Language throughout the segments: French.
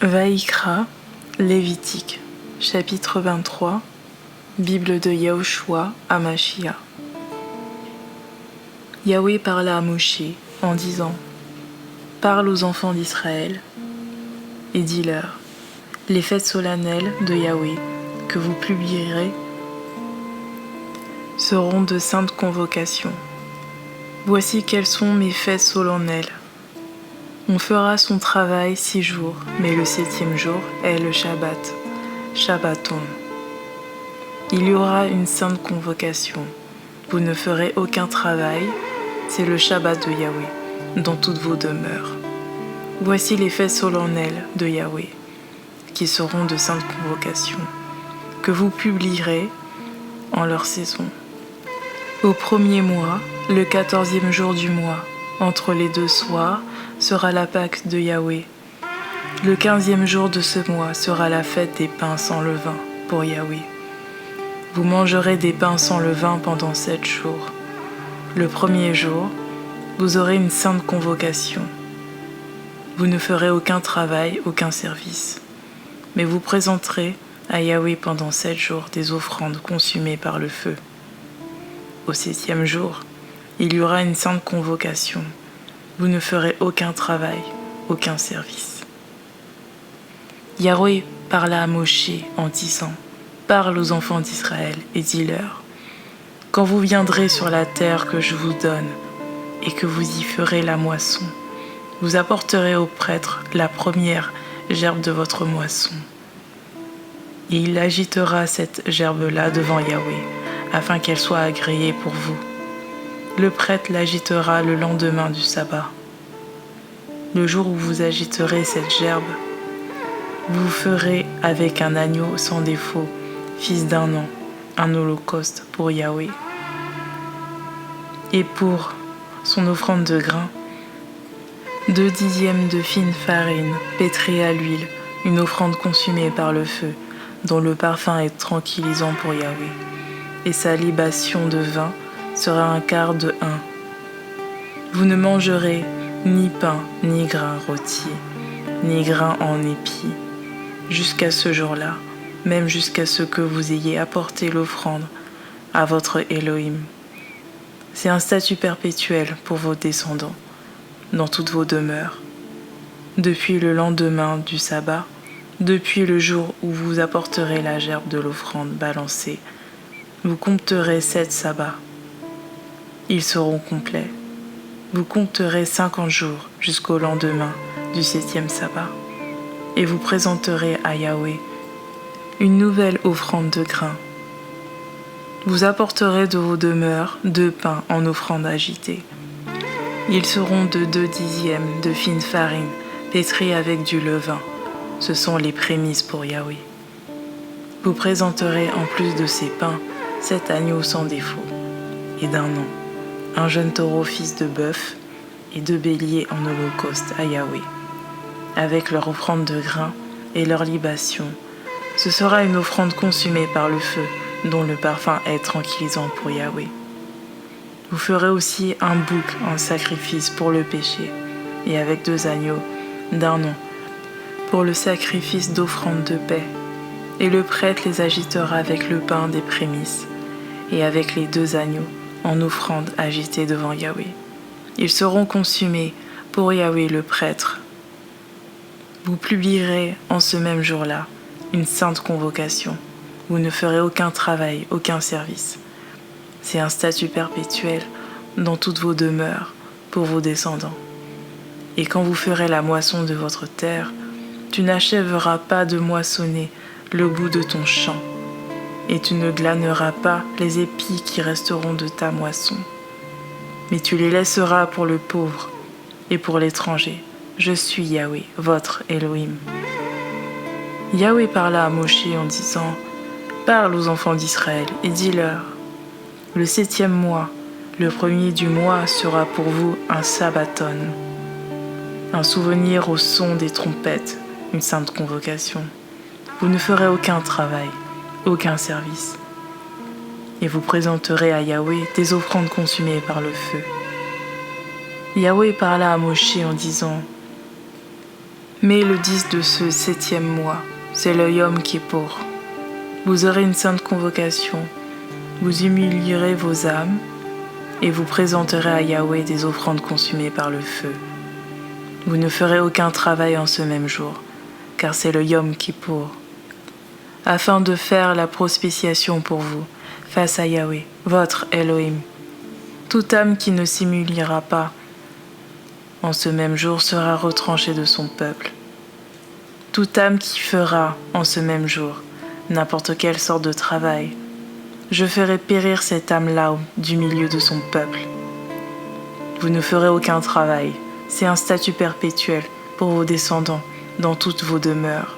Vaïkra, Lévitique, chapitre 23, Bible de Yahushua Hamashiach. Yahweh parla à Moshe en disant : Parle aux enfants d'Israël et dis-leur : les fêtes solennelles de Yahweh que vous publierez seront de saintes convocations. Voici quelles sont mes fêtes solennelles. On fera son travail 6 jours, mais le 7e jour est le Shabbat, Shabbaton. Il y aura une sainte convocation. Vous ne ferez aucun travail, c'est le Shabbat de Yahweh, dans toutes vos demeures. Voici les fêtes solennelles de Yahweh, qui seront de saintes convocations, que vous publierez en leur saison. Au 1er mois, le 14e jour du mois, entre les 2 soirs, sera la Pâque de Yahweh. Le 15e jour de ce mois sera la fête des pains sans levain pour Yahweh. Vous mangerez des pains sans levain pendant 7 jours. Le 1er jour, vous aurez une sainte convocation. Vous ne ferez aucun travail, aucun service, mais vous présenterez à Yahweh pendant 7 jours des offrandes consumées par le feu. Au 7e jour, il y aura une sainte convocation. Vous ne ferez aucun travail, aucun service. Yahweh parla à Moshe en disant : Parle aux enfants d'Israël et dis-leur : quand vous viendrez sur la terre que je vous donne et que vous y ferez la moisson, vous apporterez au prêtre la première gerbe de votre moisson. Et il agitera cette gerbe-là devant Yahweh, afin qu'elle soit agréée pour vous. Le prêtre l'agitera le lendemain du sabbat. Le jour où vous agiterez cette gerbe, vous ferez avec un agneau sans défaut, fils d'1 an, un holocauste pour Yahweh. Et pour son offrande de grains, 2 dixièmes de fine farine pétrie à l'huile, une offrande consumée par le feu, dont le parfum est tranquillisant pour Yahweh. Et sa libation de vin sera 1/4 de hin. Vous ne mangerez ni pain, ni grain rôti, ni grain en épi, jusqu'à ce jour-là, même jusqu'à ce que vous ayez apporté l'offrande à votre Elohim. C'est un statut perpétuel pour vos descendants, dans toutes vos demeures. Depuis le lendemain du sabbat, depuis le jour où vous apporterez la gerbe de l'offrande balancée, vous compterez 7 sabbats. Ils seront complets. Vous compterez 50 jours jusqu'au lendemain du 7e sabbat. Et vous présenterez à Yahweh une nouvelle offrande de grains. Vous apporterez de vos demeures 2 pains en offrande agitée. Ils seront de 2 dixièmes de fine farine pétrie avec du levain. Ce sont les prémices pour Yahweh. Vous présenterez en plus de ces pains 7 agneaux sans défaut et d'1 an, un jeune taureau fils de bœuf et 2 béliers en holocauste à Yahweh, avec leur offrande de grains et leur libation. Ce sera une offrande consumée par le feu, dont le parfum est tranquillisant pour Yahweh. Vous ferez aussi un bouc en sacrifice pour le péché, et avec 2 agneaux d'1 an, pour le sacrifice d'offrande de paix. Et le prêtre les agitera avec le pain des prémices, et avec les 2 agneaux, en offrande agitée devant Yahweh. Ils seront consumés pour Yahweh le prêtre. Vous publierez en ce même jour-là une sainte convocation. Vous ne ferez aucun travail, aucun service. C'est un statut perpétuel dans toutes vos demeures pour vos descendants. Et quand vous ferez la moisson de votre terre, tu n'achèveras pas de moissonner le bout de ton champ, et tu ne glaneras pas les épis qui resteront de ta moisson. Mais tu les laisseras pour le pauvre et pour l'étranger. Je suis Yahweh, votre Elohim. Yahweh parla à Moshe en disant : Parle aux enfants d'Israël et dis-leur : le 7e mois, le 1er du mois sera pour vous un sabbaton, un souvenir au son des trompettes, une sainte convocation. Vous ne ferez aucun travail, aucun service. Et vous présenterez à Yahweh des offrandes consumées par le feu. Yahweh parla à Moshe en disant : Mais le 10 de ce 7e mois, c'est le Yom Kippour. Vous aurez une sainte convocation, vous humilierez vos âmes et vous présenterez à Yahweh des offrandes consumées par le feu. Vous ne ferez aucun travail en ce même jour, car c'est le Yom Kippour, afin de faire la propitiation pour vous, face à Yahweh, votre Elohim. Toute âme qui ne s'humiliera pas en ce même jour sera retranchée de son peuple. Toute âme qui fera en ce même jour n'importe quelle sorte de travail, je ferai périr cette âme-là du milieu de son peuple. Vous ne ferez aucun travail, c'est un statut perpétuel pour vos descendants dans toutes vos demeures.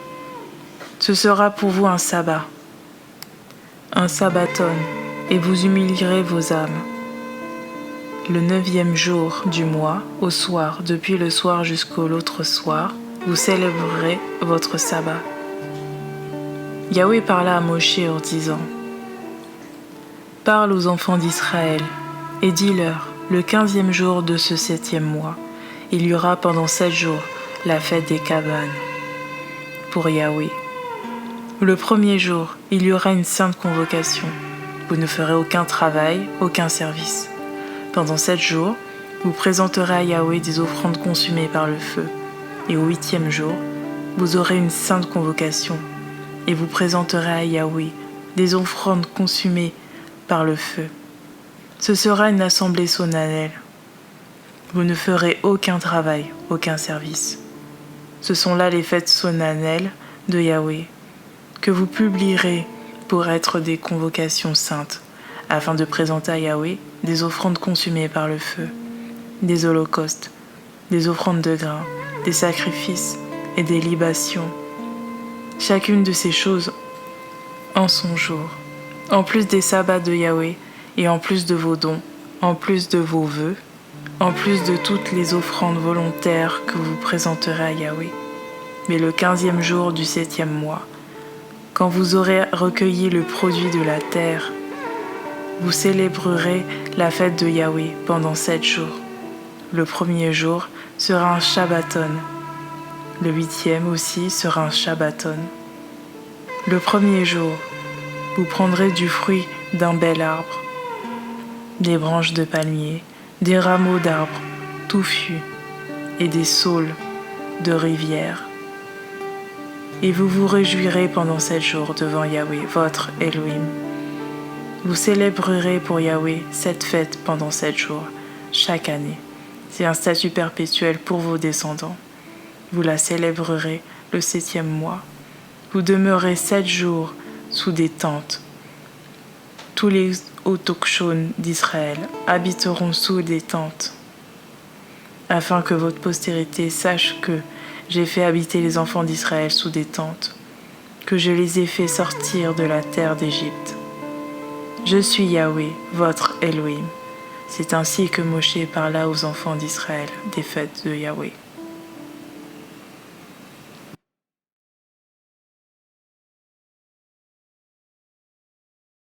Ce sera pour vous un sabbat, un sabbaton, et vous humilierez vos âmes. Le 9e jour du mois, au soir, depuis le soir jusqu'au l'autre soir, vous célébrerez votre sabbat. Yahweh parla à Moshe en disant : Parle aux enfants d'Israël et dis-leur, le 15e jour de ce 7e mois, il y aura pendant 7 jours la fête des cabanes pour Yahweh. Le 1er jour, il y aura une sainte convocation. Vous ne ferez aucun travail, aucun service. Pendant 7 jours, vous présenterez à Yahweh des offrandes consumées par le feu. Et au 8e jour, vous aurez une sainte convocation, et vous présenterez à Yahweh des offrandes consumées par le feu. Ce sera une assemblée solennelle. Vous ne ferez aucun travail, aucun service. Ce sont là les fêtes solennelles de Yahweh, que vous publierez pour être des convocations saintes, afin de présenter à Yahweh des offrandes consumées par le feu, des holocaustes, des offrandes de grains, des sacrifices et des libations. Chacune de ces choses en son jour, en plus des sabbats de Yahweh et en plus de vos dons, en plus de vos vœux, en plus de toutes les offrandes volontaires que vous présenterez à Yahweh. Mais le 15e jour du 7e mois, quand vous aurez recueilli le produit de la terre, vous célébrerez la fête de Yahweh pendant 7 jours. Le 1er jour sera un Shabbaton. Le 8e aussi sera un Shabbaton. Le 1er jour, vous prendrez du fruit d'un bel arbre, des branches de palmier, des rameaux d'arbres touffus et des saules de rivière. Et vous vous réjouirez pendant 7 jours devant Yahweh, votre Elohim. Vous célébrerez pour Yahweh cette fête pendant 7 jours, chaque année. C'est un statut perpétuel pour vos descendants. Vous la célébrerez le 7e mois. Vous demeurez 7 jours sous des tentes. Tous les autochtones d'Israël habiteront sous des tentes, afin que votre postérité sache que j'ai fait habiter les enfants d'Israël sous des tentes, que je les ai fait sortir de la terre d'Égypte. Je suis Yahweh, votre Elohim. C'est ainsi que Moshe parla aux enfants d'Israël des fêtes de Yahweh.